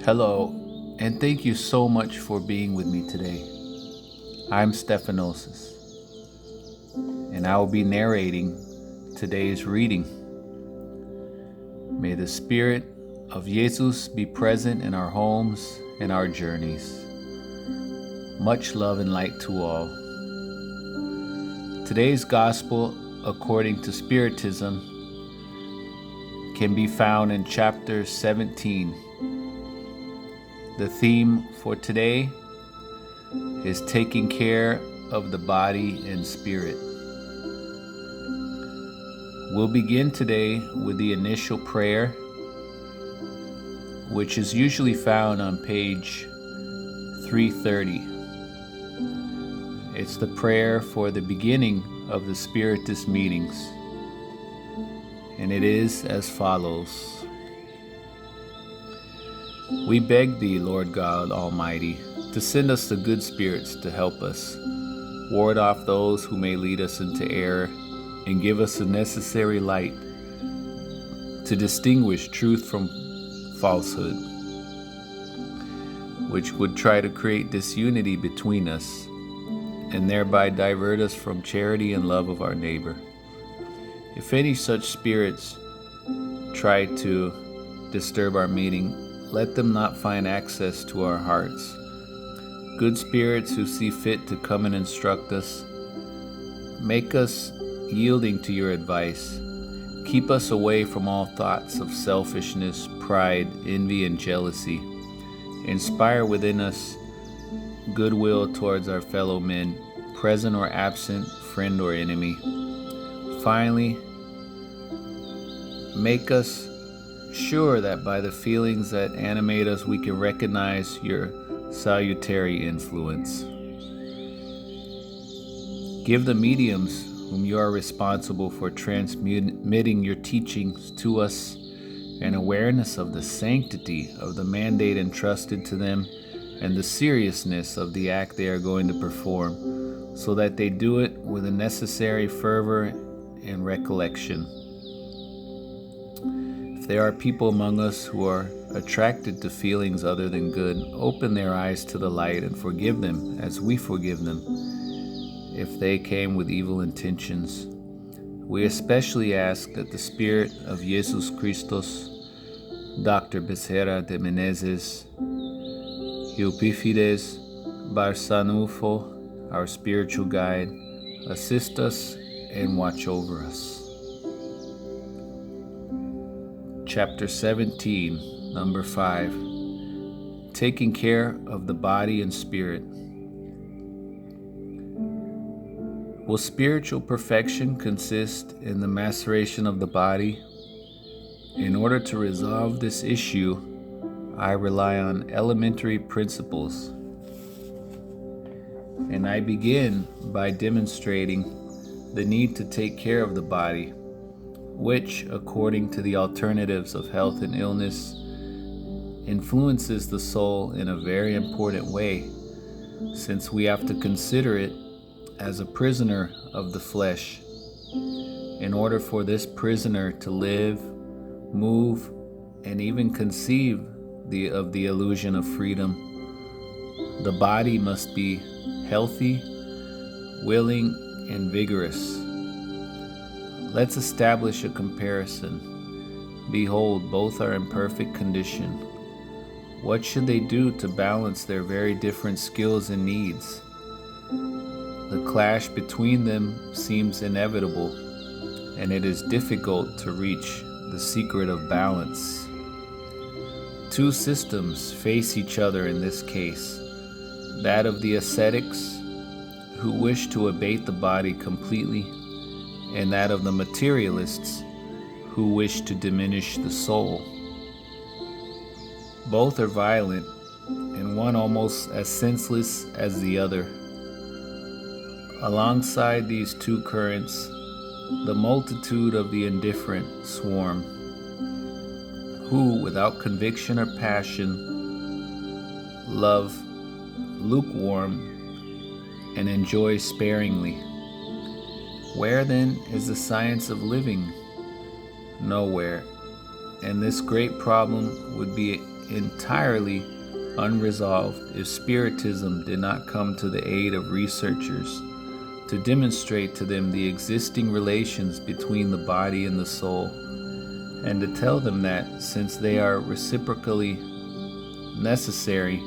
Hello, and thank you so much for being with me today. I'm Stephanosis, and I will be narrating today's reading. May the Spirit of Jesus be present in our homes and our journeys. Much love and light to all. Today's Gospel, according to Spiritism, can be found in chapter 17. The theme for today is taking care of the body and spirit. We'll begin today with the initial prayer, which is usually found on page 330. It's the prayer for the beginning of the Spiritist meetings, and it is as follows. We beg thee, Lord God Almighty, to send us the good spirits to help us, ward off those who may lead us into error, and give us the necessary light to distinguish truth from falsehood, which would try to create disunity between us, and thereby divert us from charity and love of our neighbor. If any such spirits try to disturb our meeting, let them not find access to our hearts. Good spirits who see fit to come and instruct us, make us yielding to your advice. Keep us away from all thoughts of selfishness, pride, envy, and jealousy. Inspire within us goodwill towards our fellow men, present or absent, friend or enemy. Finally, make us sure that by the feelings that animate us, we can recognize your salutary influence. Give the mediums whom you are responsible for transmitting your teachings to us an awareness of the sanctity of the mandate entrusted to them and the seriousness of the act they are going to perform, so that they do it with the necessary fervor and recollection. If there are people among us who are attracted to feelings other than good, open their eyes to the light and forgive them as we forgive them if they came with evil intentions. We especially ask that the Spirit of Jesus Christos, Dr. Becerra de Menezes, Eupifides Barsanufo, our spiritual guide, assist us and watch over us. Chapter 17, number 5, Taking Care of the Body and Spirit. Will spiritual perfection consist in the maceration of the body? In order to resolve this issue, I rely on elementary principles. And I begin by demonstrating the need to take care of the body, which, according to the alternatives of health and illness, influences the soul in a very important way, since we have to consider it as a prisoner of the flesh. In order for this prisoner to live, move, and even conceive of the illusion of freedom, the body must be healthy, willing, and vigorous. Let's establish a comparison. Behold, both are in perfect condition. What should they do to balance their very different skills and needs? The clash between them seems inevitable, and it is difficult to reach the secret of balance. Two systems face each other in this case: that of the ascetics, who wish to abate the body completely, and that of the materialists, who wish to diminish the soul. Both are violent, and one almost as senseless as the other. Alongside these two currents, the multitude of the indifferent swarm, who, without conviction or passion, love lukewarm and enjoy sparingly. Where then is the science of living? Nowhere. And this great problem would be entirely unresolved if Spiritism did not come to the aid of researchers to demonstrate to them the existing relations between the body and the soul, and to tell them that, since they are reciprocally necessary,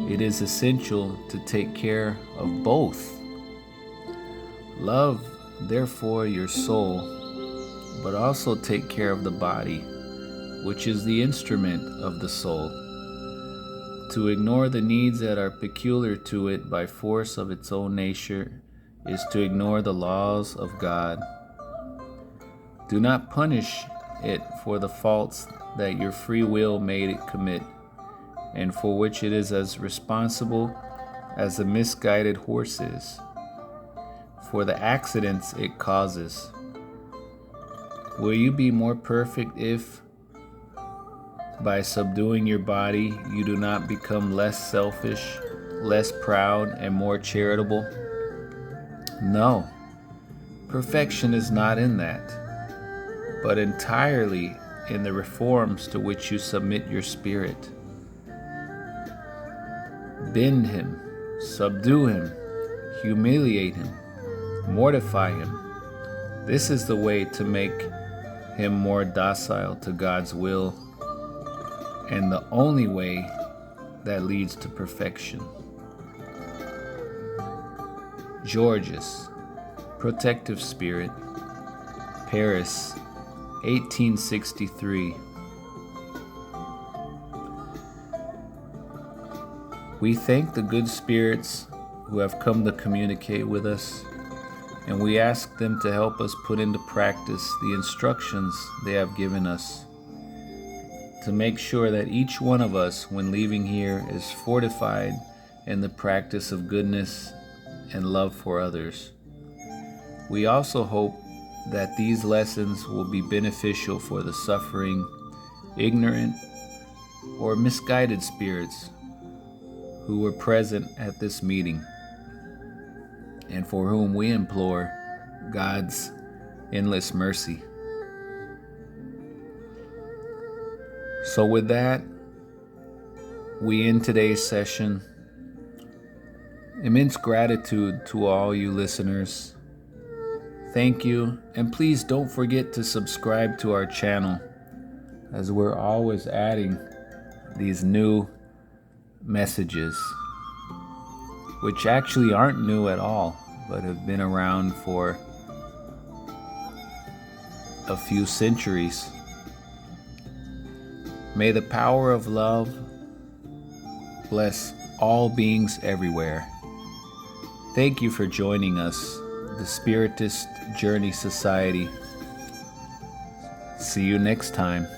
it is essential to take care of both. Love, therefore, your soul, but also take care of the body, which is the instrument of the soul. To ignore the needs that are peculiar to it by force of its own nature is to ignore the laws of God. Do not punish it for the faults that your free will made it commit, and for which it is as responsible as a misguided horse is, for the accidents it causes. Will you be more perfect if, by subduing your body, you do not become less selfish, less proud, and more charitable? No, perfection is not in that, but entirely in the reforms to which you submit your spirit. Bend him, subdue him, humiliate him, mortify him. This is the way to make him more docile to God's will, and the only way that leads to perfection. Georges, Protective Spirit, Paris, 1863. We thank the good spirits who have come to communicate with us, and we ask them to help us put into practice the instructions they have given us, to make sure that each one of us, when leaving here, is fortified in the practice of goodness and love for others. We also hope that these lessons will be beneficial for the suffering, ignorant, or misguided spirits who were present at this meeting, and for whom we implore God's endless mercy. So with that, we end today's session. Immense gratitude to all you listeners. Thank you, and please don't forget to subscribe to our channel, as we're always adding these new messages, which actually aren't new at all, but have been around for a few centuries. May the power of love bless all beings everywhere. Thank you for joining us, the Spiritist Journey Society. See you next time.